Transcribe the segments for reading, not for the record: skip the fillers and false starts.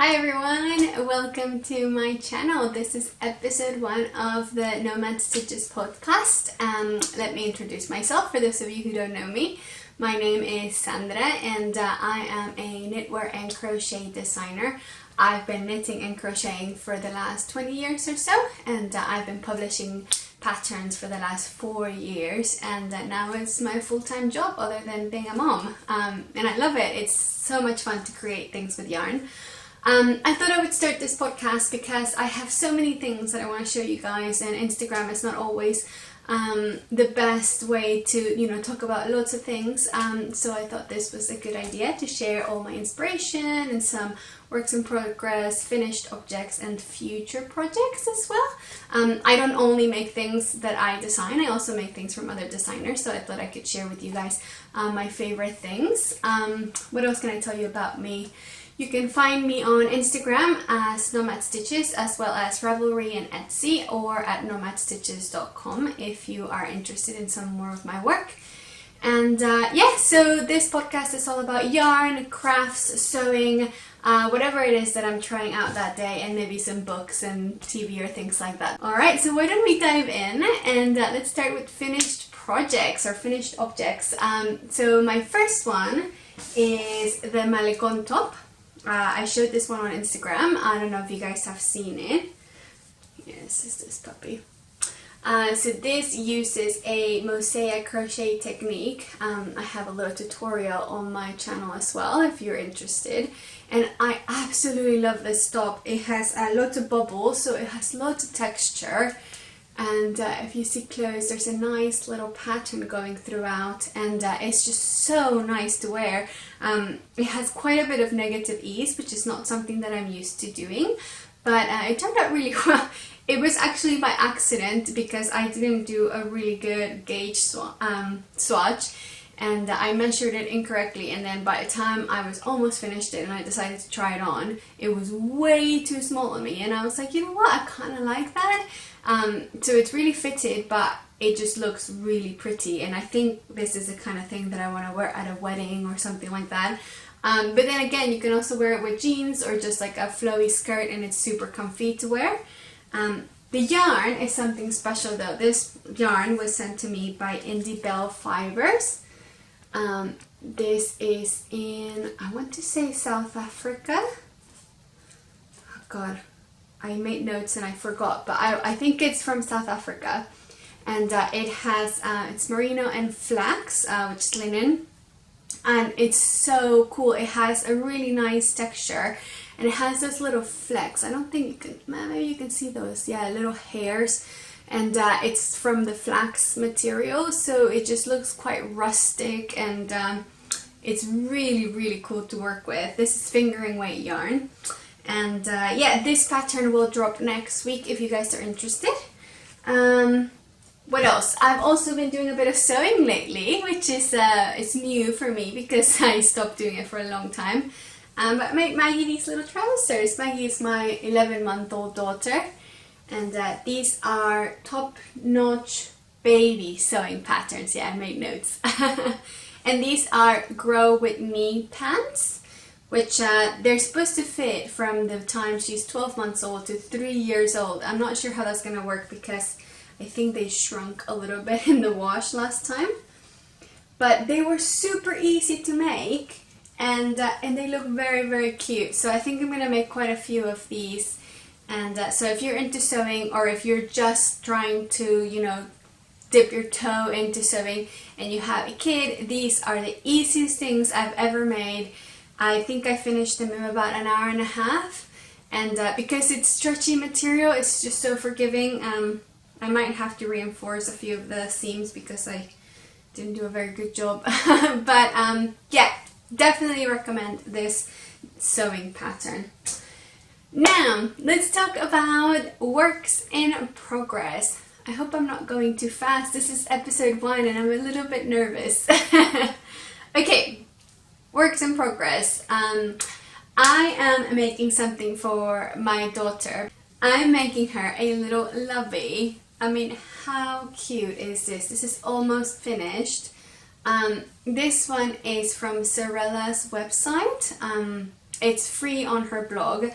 Hi everyone, welcome to my channel. This is episode 1 of the Nomad Stitches podcast. Let me introduce myself for those of you who don't know me. My name is Sandra and I am a knitwear and crochet designer. I've been knitting and crocheting for the last 20 years or so, and I've been publishing patterns for the last 4 years, and now it's my full-time job other than being a mom, and I love it. It's so much fun to create things with yarn. I thought I would start this podcast because I have so many things that I want to show you guys, and Instagram is not always the best way to, talk about lots of things. So I thought this was a good idea to share all my inspiration and some works in progress, finished objects, and future projects as well. I don't only make things that I design, I also make things from other designers, so I thought I could share with you guys my favorite things. What else can I tell you about me? You can find me on Instagram as Nomad Stitches, as well as Ravelry and Etsy, or at nomadstitches.com if you are interested in some more of my work. And so this podcast is all about yarn, crafts, sewing, whatever it is that I'm trying out that day, and maybe some books and TV or things like that. Alright, so why don't we dive in, and let's start with finished projects or finished objects. So my first one is the Malecon top. I showed this one on Instagram. I don't know if you guys have seen it. Yes, it's this puppy. So this uses a mosaic crochet technique. I have a little tutorial on my channel as well if you're interested. And I absolutely love this top. It has lots of bubbles, so it has lots of texture. And if you see close, there's a nice little pattern going throughout, and it's just so nice to wear. It has quite a bit of negative ease, which is not something that I'm used to doing, but it turned out really well. It was actually by accident because I didn't do a really good gauge swatch, and I measured it incorrectly, and then by the time I was almost finished it and I decided to try it on, it was way too small on me, and I was like, you know what, I kind of like that. So it's really fitted, but it just looks really pretty, and I think this is the kind of thing that I want to wear at a wedding or something like that. But then again, you can also wear it with jeans or just like a flowy skirt, and it's super comfy to wear. The yarn is something special though. This yarn was sent to me by IndieBelle Fibres. This is in, I want to say, South Africa. Oh god, I made notes and I forgot, but I think it's from South Africa, and it has it's Merino and Flax, which is linen, and it's so cool. It has a really nice texture, and it has those little flecks. I don't think you can, maybe you can see those, yeah, little hairs, and it's from the flax material, so it just looks quite rustic, and it's really cool to work with. This is fingering weight yarn. And this pattern will drop next week if you guys are interested. What else? I've also been doing a bit of sewing lately, which is it's new for me because I stopped doing it for a long time. But I made Maggie these little trousers. Maggie is my 11-month-old daughter, and these are top-notch baby sewing patterns. Yeah, I made notes. And these are Grow With Me pants, which they're supposed to fit from the time she's 12 months old to 3 years old. I'm not sure how that's going to work because I think they shrunk a little bit in the wash last time. But they were super easy to make, and they look very cute. So I think I'm going to make quite a few of these. And so if you're into sewing, or if you're just trying to, dip your toe into sewing and you have a kid, these are the easiest things I've ever made. I think I finished them in about an hour and a half, and because it's stretchy material, it's just so forgiving. I might have to reinforce a few of the seams because I didn't do a very good job. But definitely recommend this sewing pattern. Now, let's talk about works in progress. I hope I'm not going too fast. This is episode 1 and I'm a little bit nervous. Okay. Works in progress. I am making something for my daughter. I'm making her a little Lovey. I mean, how cute is this? This is almost finished. This one is from Sewrella's website. It's free on her blog.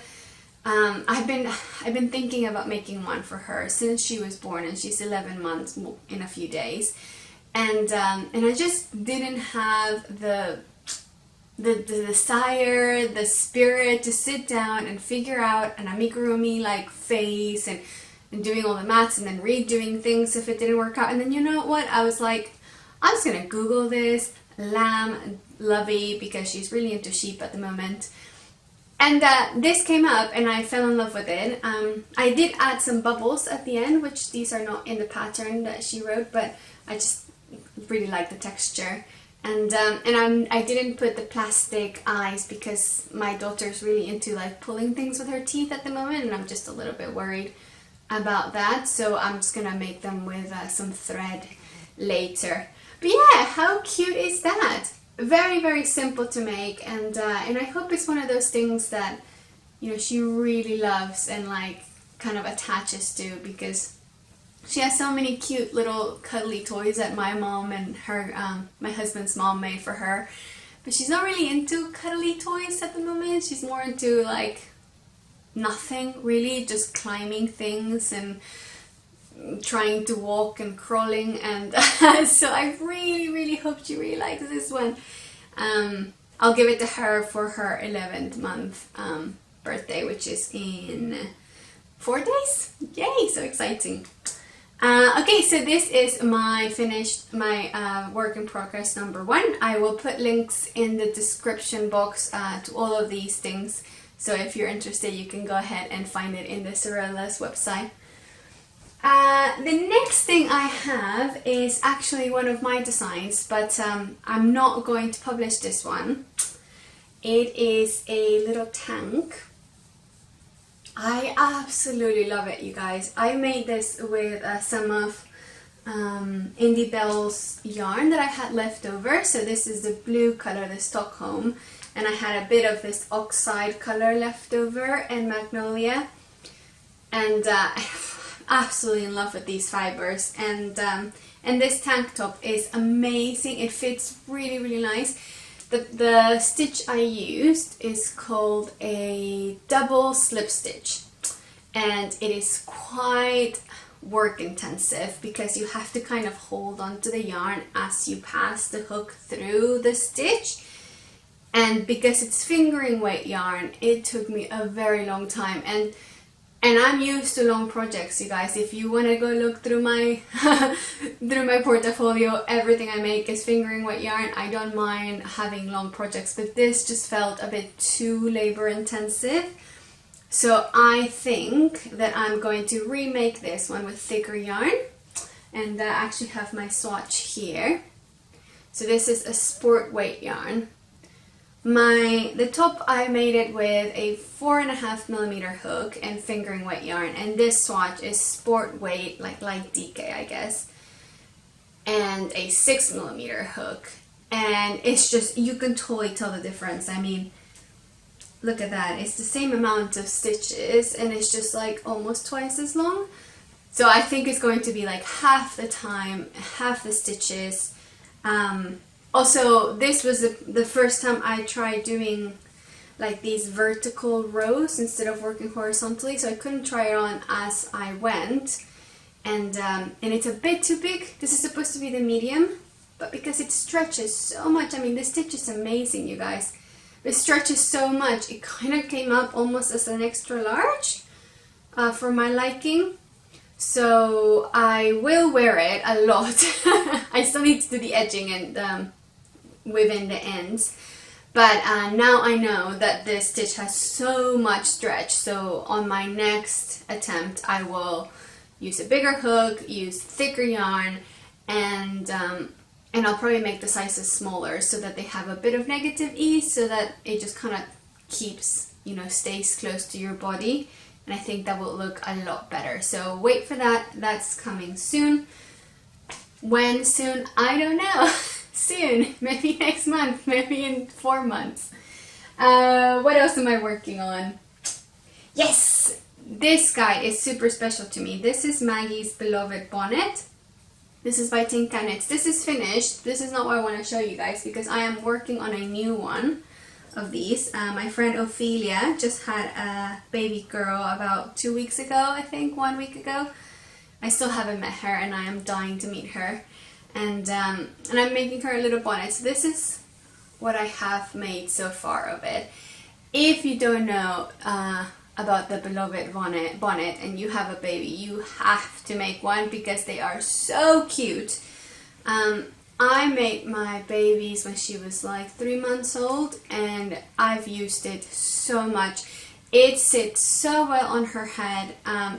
I've been thinking about making one for her since she was born, and she's 11 months in a few days, and I just didn't have the desire, the spirit to sit down and figure out an amigurumi like face and doing all the maths and then redoing things if it didn't work out. And then you know what? I was like, I'm just gonna Google this lamb Lovey because she's really into sheep at the moment. And this came up and I fell in love with it. I did add some bubbles at the end, which these are not in the pattern that she wrote, but I just really like the texture. And I didn't put the plastic eyes because my daughter's really into like pulling things with her teeth at the moment, and I'm just a little bit worried about that. So I'm just gonna make them with some thread later. But yeah, how cute is that? Very, very simple to make, and I hope it's one of those things that, you know, she really loves and like kind of attaches to, because she has so many cute little cuddly toys that my mom and her, my husband's mom made for her. But she's not really into cuddly toys at the moment. She's more into like nothing really, just climbing things and trying to walk and crawling. And so I really, really hope she really likes this one. I'll give it to her for her 11th month birthday, which is in 4 days. Yay, so exciting. Okay, so this is my work in progress number 1. I will put links in the description box to all of these things. So if you're interested, you can go ahead and find it in the Sewrella's website. The next thing I have is actually one of my designs, but I'm not going to publish this one. It is a little tank. I absolutely love it, you guys. I made this with some of IndieBelle's yarn that I had left over. So this is the blue color, the Stockholm, and I had a bit of this oxide color left over and magnolia, and absolutely in love with these fibers. And this tank top is amazing. It fits really, really nice. The stitch I used is called a double slip stitch, and it is quite work intensive because you have to kind of hold onto the yarn as you pass the hook through the stitch. And because it's fingering weight yarn, it took me a very long time, and I'm used to long projects, you guys. If you want to go look through my portfolio, everything I make is fingering weight yarn. I don't mind having long projects, but this just felt a bit too labor intensive. So I think that I'm going to remake this one with thicker yarn, and I actually have my swatch here. So this is a sport weight yarn. The top, I made it with a 4.5mm hook and fingering weight yarn, and this swatch is sport weight, like light DK I guess, and a 6mm hook. And it's just, you can totally tell the difference. I mean, look at that, it's the same amount of stitches and it's just like almost twice as long. So I think it's going to be like half the time, half the stitches. Also, this was the first time I tried doing like these vertical rows instead of working horizontally, so I couldn't try it on as I went. And it's a bit too big. This is supposed to be the medium, but because it stretches so much, I mean, this stitch is amazing, you guys. It stretches so much, it kind of came up almost as an extra large for my liking. So I will wear it a lot. I still need to do the edging and within the ends, but now I know that this stitch has so much stretch, so on my next attempt I will use a bigger hook, use thicker yarn, and I'll probably make the sizes smaller so that they have a bit of negative ease, so that it just kind of keeps, you know, stays close to your body, and I think that will look a lot better. So wait for that, that's coming soon. When soon, I don't know. Soon, maybe next month, maybe in 4 months. What else am I working on? Yes, this guy is super special to me. This is Maggie's beloved bonnet. This is by Tinka Knits. This is finished. This is not what I want to show you guys because I am working on a new one. of these. My friend Ophelia just had a baby girl about 2 weeks ago, I think, 1 week ago. I still haven't met her, and I am dying to meet her. And I'm making her a little bonnet. So this is what I have made so far of it. If you don't know about the beloved bonnet and you have a baby, you have to make one because they are so cute. I made my baby's when she was like 3 months old, and I've used it so much. It sits so well on her head.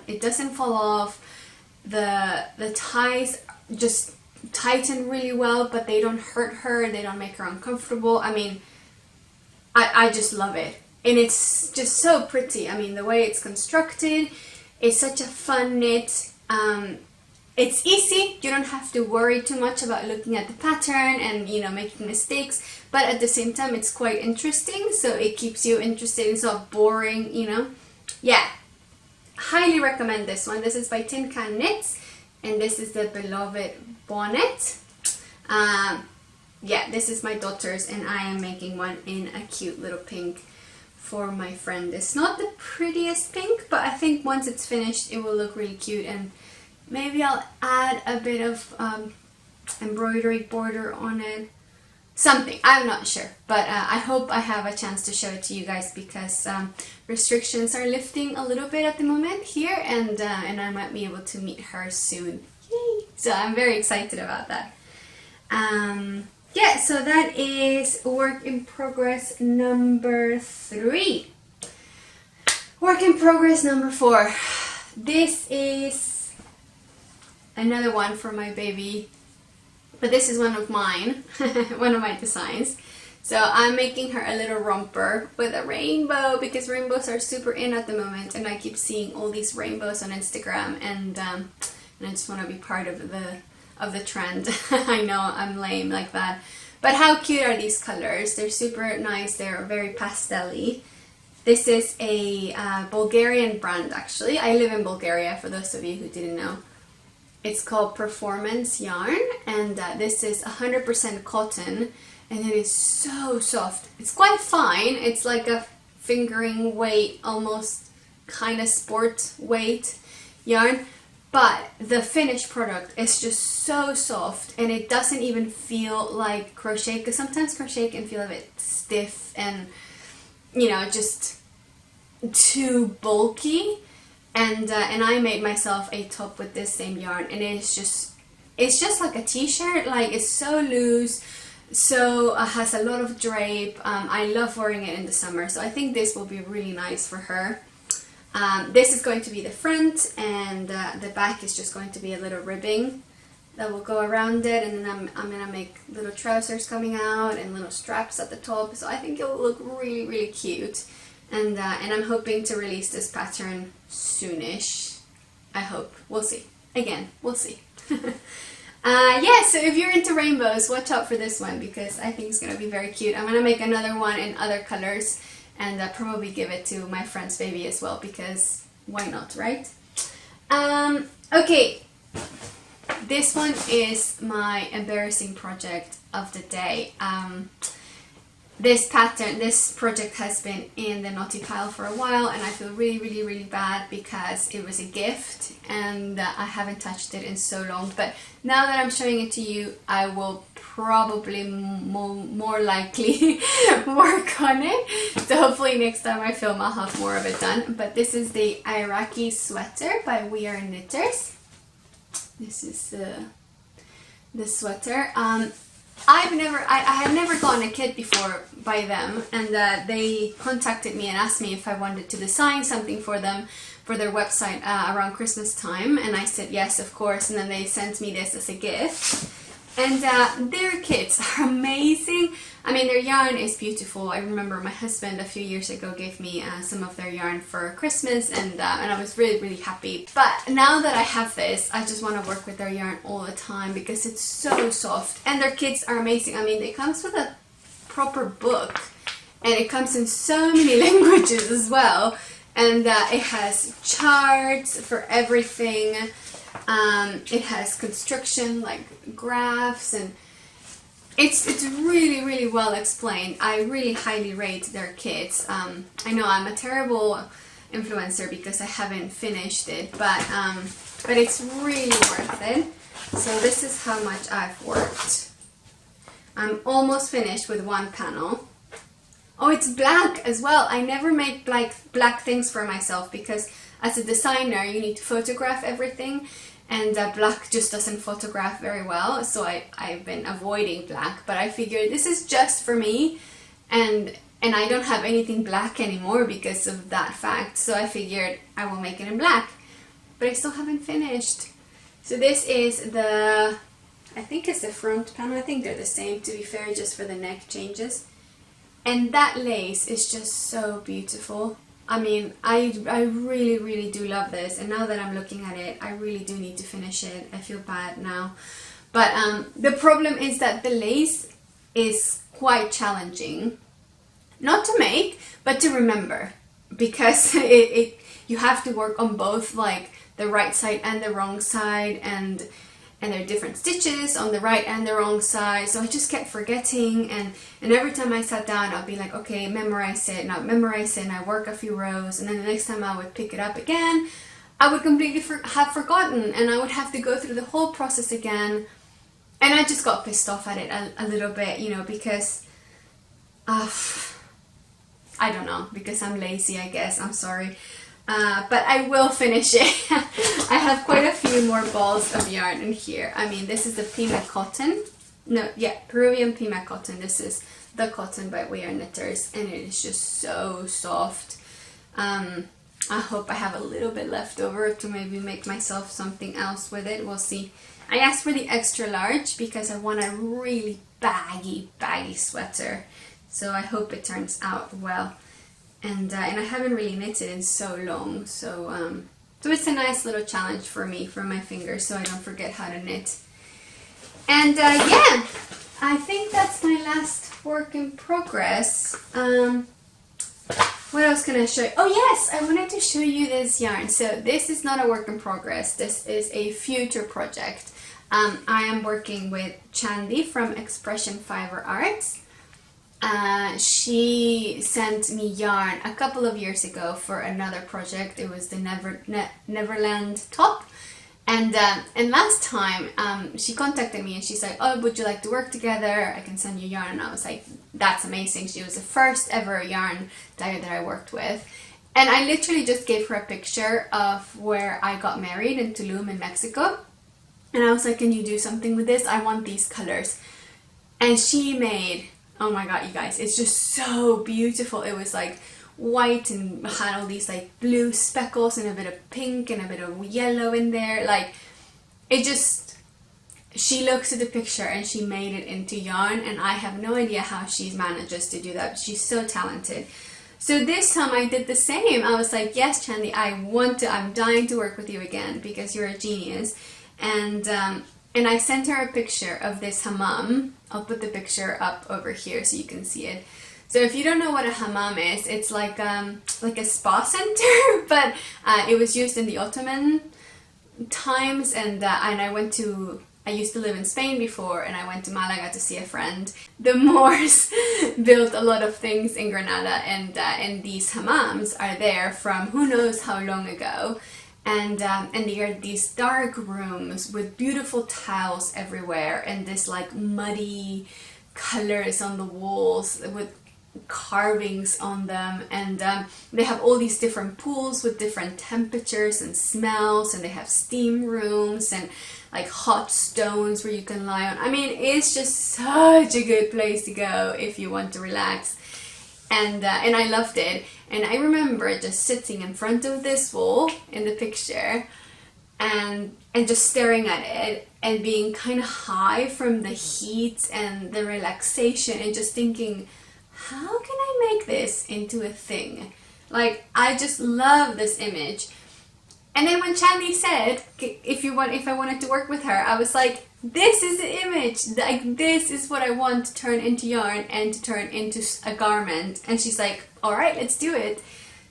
It doesn't fall off. The ties just tighten really well, but they don't hurt her. They don't make her uncomfortable. I mean, I just love it. And it's just so pretty. I mean, the way it's constructed, it's such a fun knit. It's easy. You don't have to worry too much about looking at the pattern and, you know, making mistakes. But at the same time, it's quite interesting. So it keeps you interested. It's not boring, you know. Yeah. Highly recommend this one. This is by Tin Can Knits. And this is the beloved bonnet. Yeah, this is my daughter's, and I am making one in a cute little pink for my friend. It's not the prettiest pink, but I think once it's finished it will look really cute, and maybe I'll add a bit of embroidery border on it. Something, I'm not sure, but I hope I have a chance to show it to you guys because restrictions are lifting a little bit at the moment here, and I might be able to meet her soon. Yay! So I'm very excited about that. Yeah, so that is work in progress number 3. Work in progress number 4. This is another one for my baby, but this is one of mine, one of my designs. So I'm making her a little romper with a rainbow because rainbows are super in at the moment, and I keep seeing all these rainbows on Instagram, and I just want to be part of the trend. I know I'm lame like that, but how cute are these colors? They're super nice. They're very pastel-y. This is a Bulgarian brand, actually. I live in Bulgaria, for those of you who didn't know. It's called Performance Yarn, and this is 100% cotton, and it is so soft. It's quite fine. It's like a fingering weight, almost kind of sport weight yarn. But the finished product is just so soft, and it doesn't even feel like crochet, because sometimes crochet can feel a bit stiff and, you know, just too bulky. And I made myself a top with this same yarn, and it's just like a t-shirt. Like, it's so loose, so has a lot of drape. I love wearing it in the summer, so I think this will be really nice for her. This is going to be the front, and the back is just going to be a little ribbing that will go around it, and then I'm gonna make little trousers coming out and little straps at the top, so I think it will look really, really cute. And I'm hoping to release this pattern soonish. I hope. We'll see. Again, we'll see. Yeah, so if you're into rainbows, watch out for this one because I think it's gonna be very cute. I'm gonna make another one in other colors, and probably give it to my friend's baby as well, because why not, right? Okay, this one is my embarrassing project of the day. This project has been in the naughty pile for a while, and I feel really, really, really bad because it was a gift and I haven't touched it in so long. But now that I'm showing it to you, I will probably more likely work on it. So hopefully next time I film I'll have more of it done. But this is the Aeraki sweater by We Are Knitters. This is the sweater. I had never gotten a kit before by them, and they contacted me and asked me if I wanted to design something for them for their website around Christmas time, and I said yes, of course, and then they sent me this as a gift. And their kits are amazing. I mean, their yarn is beautiful. I remember my husband a few years ago gave me some of their yarn for Christmas, and I was really, really happy. But now that I have this, I just want to work with their yarn all the time because it's so soft. And their kits are amazing. I mean, it comes with a proper book, and it comes in so many languages as well. And it has charts for everything. It has construction, like graphs, and it's really, really well explained. I really highly rate their kits. I know I'm a terrible influencer because I haven't finished it, but it's really worth it. So this is how much I've worked. I'm almost finished with one panel. Oh, it's black as well. I never make black things for myself because as a designer you need to photograph everything, and black just doesn't photograph very well, so I've been avoiding black, but I figured this is just for me, and I don't have anything black anymore because of that fact, so I figured I will make it in black, but I still haven't finished. So this is the, I think it's the front panel. I think they're the same, to be fair, just for the neck changes. And that lace is just so beautiful. I mean, I really, really do love this. And now that I'm looking at it, I really do need to finish it. I feel bad now. But the problem is that the lace is quite challenging. Not to make, but to remember. Because you have to work on both, like the right side and the wrong side. And there are different stitches on the right and the wrong side, so I just kept forgetting, and every time I sat down I'd be like, okay, memorize it, and I'd memorize it, and I work a few rows, and then the next time I would pick it up again, I would completely have forgotten, and I would have to go through the whole process again, and I just got pissed off at it a little bit, you know, because I don't know, because I'm lazy, I guess, I'm sorry. But I will finish it. I have quite a few more balls of yarn in here. I mean, this is the Pima cotton. No, yeah, Peruvian Pima cotton. This is the cotton by We Are Knitters, and it is just so soft. I hope I have a little bit left over to maybe make myself something else with it. We'll see. I asked for the extra large because I want a really baggy sweater. So I hope it turns out well. And I haven't really knitted in so long, so it's a nice little challenge for me, for my fingers, so I don't forget how to knit. And yeah, I think that's my last work in progress. What else can I show you? Oh yes, I wanted to show you this yarn. So this is not a work in progress, this is a future project. I am working with Chandy from Expression Fibre Arts. She sent me yarn a couple of years ago for another project. It was the Neverland top, and last time she contacted me and she's like, oh, would you like to work together? I can send you yarn. And I was like, that's amazing. She was the first ever yarn dyer that I worked with, and I literally just gave her a picture of where I got married in Tulum in Mexico, and I was like, can you do something with this? I want these colors. And she made, oh my god, you guys, it's just so beautiful. It was like white and had all these like blue speckles and a bit of pink and a bit of yellow in there. Like, it just, she looks at the picture and she made it into yarn, and I have no idea how she manages to do that. She's so talented. So this time I did the same. I was like, yes, Chandy, I'm dying to work with you again because you're a genius. And I sent her a picture of this hammam. I'll put the picture up over here so you can see it. So if you don't know what a hammam is, it's like a spa center, but it was used in the Ottoman times, and I used to live in Spain before, and I went to Malaga to see a friend. The Moors built a lot of things in Granada, and these hammams are there from who knows how long ago. And they are these dark rooms with beautiful tiles everywhere, and this like muddy colors on the walls with carvings on them, and they have all these different pools with different temperatures and smells, and they have steam rooms and like hot stones where you can lie on. I mean, it's just such a good place to go if you want to relax. And I loved it. And I remember just sitting in front of this wall in the picture and just staring at it and being kind of high from the heat and the relaxation, and just thinking, how can I make this into a thing? Like, I just love this image. And then when Chandy said, if I wanted to work with her, I was like, this is the image, like this is what I want to turn into yarn and to turn into a garment. And she's like, all right, let's do it.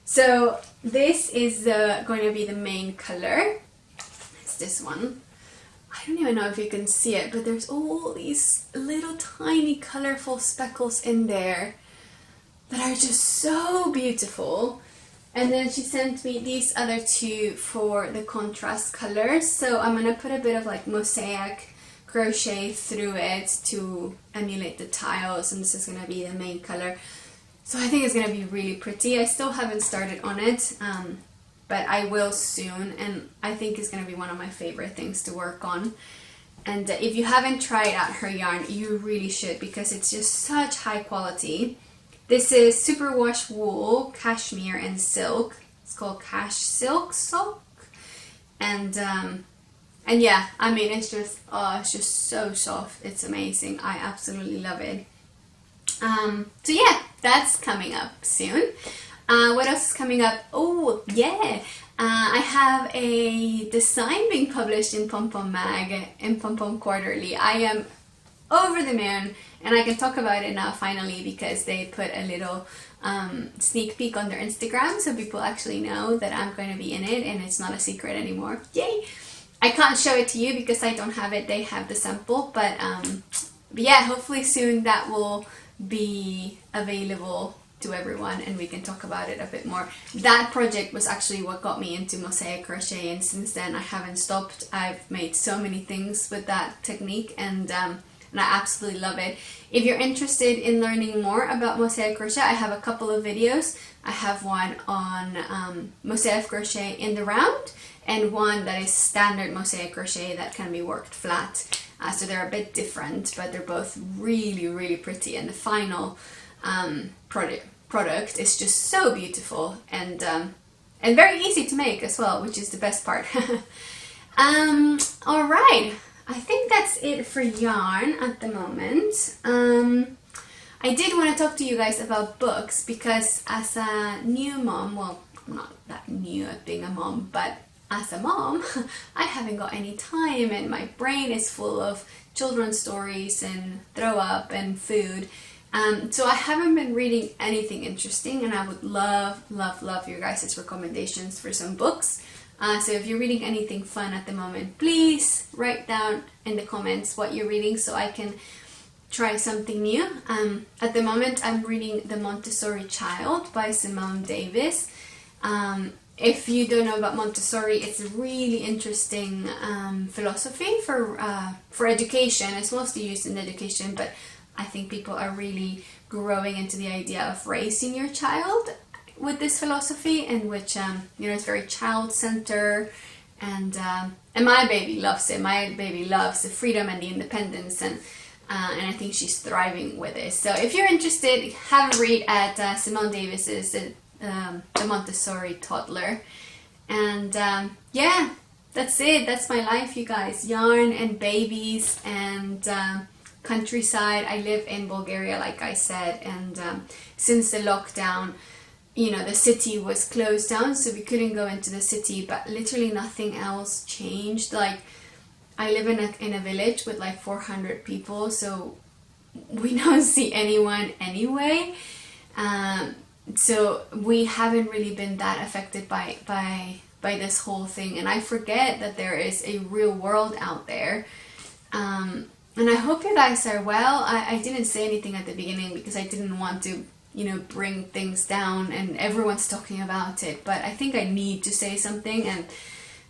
So this is going to be the main color. It's this one. I I don't even know if you can see it, but there's all these little tiny colorful speckles in there that are just so beautiful. And then she sent me these other two for the contrast colors. So I'm gonna put a bit of like mosaic crochet through it to emulate the tiles, and this is gonna be the main color. So I think it's gonna be really pretty. I still haven't started on it, but I will soon, and I think it's gonna be one of my favorite things to work on. And if you haven't tried out her yarn, you really should, because it's just such high quality. This is superwash wool, cashmere, and silk. It's called CashSilk. And yeah, I mean, it's just so soft. It's amazing. I absolutely love it. So yeah, that's coming up soon. What else is coming up? Oh yeah, I have a design being published in Pom Pom Mag, in Pom Pom Quarterly. I am over the moon, and I can talk about it now finally, because they put a little sneak peek on their Instagram, so people actually know that I'm going to be in it, and it's not a secret anymore. Yay! I can't show it to you because I don't have it. They have the sample, but yeah, hopefully soon that will be available to everyone, and we can talk about it a bit more. That project was actually what got me into mosaic crochet, and since then I haven't stopped. I've made so many things with that technique, and I absolutely love it. If you're interested in learning more about mosaic crochet, I have a couple of videos. I have one on mosaic crochet in the round, and one that is standard mosaic crochet that can be worked flat. So they're a bit different, but they're both really, really pretty, and the final product is just so beautiful, and very easy to make as well, which is the best part. All right, I think that's it for yarn at the moment. I did want to talk to you guys about books, because as a new mom, well, I'm not that new at being a mom, but as a mom, I haven't got any time, and my brain is full of children's stories and throw up and food. So I haven't been reading anything interesting, and I would love your guys' recommendations for some books. So if you're reading anything fun at the moment, please write down in the comments what you're reading so I can try something new. At the moment I'm reading The Montessori Child by Simone Davies. If you don't know about Montessori, it's a really interesting philosophy for education. It's mostly used in education, but I think people are really growing into the idea of raising your child with this philosophy, in which it's very child-centered, and my baby loves it. My baby loves the freedom and the independence, and I think she's thriving with it. So if you're interested, have a read at Simone Davies's The Montessori Toddler. And yeah, that's it. That's my life, you guys. Yarn and babies and countryside. I live in Bulgaria, like I said, and since the lockdown, the city was closed down, so we couldn't go into the city, but literally nothing else changed. Like, I live in a village with like 400 people, so we don't see anyone anyway. So we haven't really been that affected by this whole thing, and I forget that there is a real world out there. And I hope you guys are well. I didn't say anything at the beginning because I didn't want to, bring things down, and everyone's talking about it, but I think I need to say something,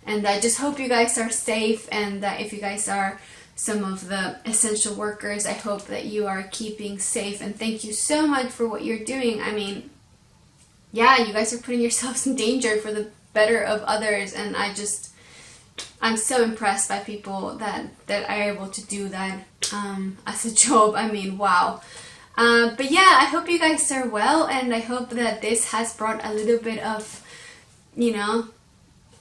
and I just hope you guys are safe, and that if you guys are some of the essential workers, I hope that you are keeping safe, and thank you so much for what you're doing. I mean, yeah, you guys are putting yourselves in danger for the better of others, and I'm so impressed by people that are able to do that as a job. I mean, wow. But yeah, I hope you guys are well, and I hope that this has brought a little bit of,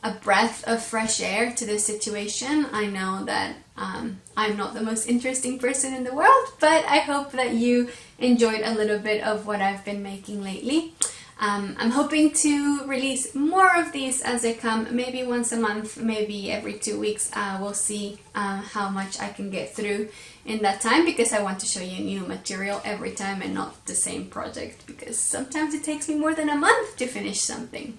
a breath of fresh air to this situation. I know that I'm not the most interesting person in the world, but I hope that you enjoyed a little bit of what I've been making lately. I'm hoping to release more of these as they come, maybe once a month, maybe every 2 weeks. We'll see how much I can get through in that time, because I want to show you new material every time and not the same project, because sometimes it takes me more than a month to finish something.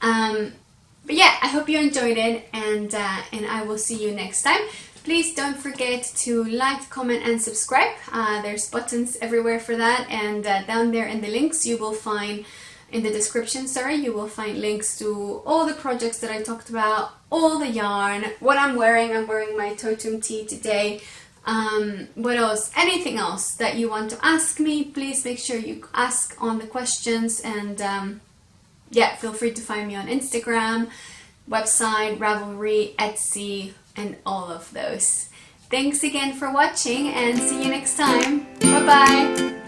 But yeah, I hope you enjoyed it, and I will see you next time. Please don't forget to like, comment and subscribe. There's buttons everywhere for that, and down there in the links you will find, in the description, sorry, you will find links to all the projects that I talked about, all the yarn, what I'm wearing my Totum tee today. What else? Anything else that you want to ask me, please make sure you ask on the questions, and yeah, feel free to find me on Instagram, website, Ravelry, Etsy, and all of those. Thanks again for watching, and see you next time. Bye bye!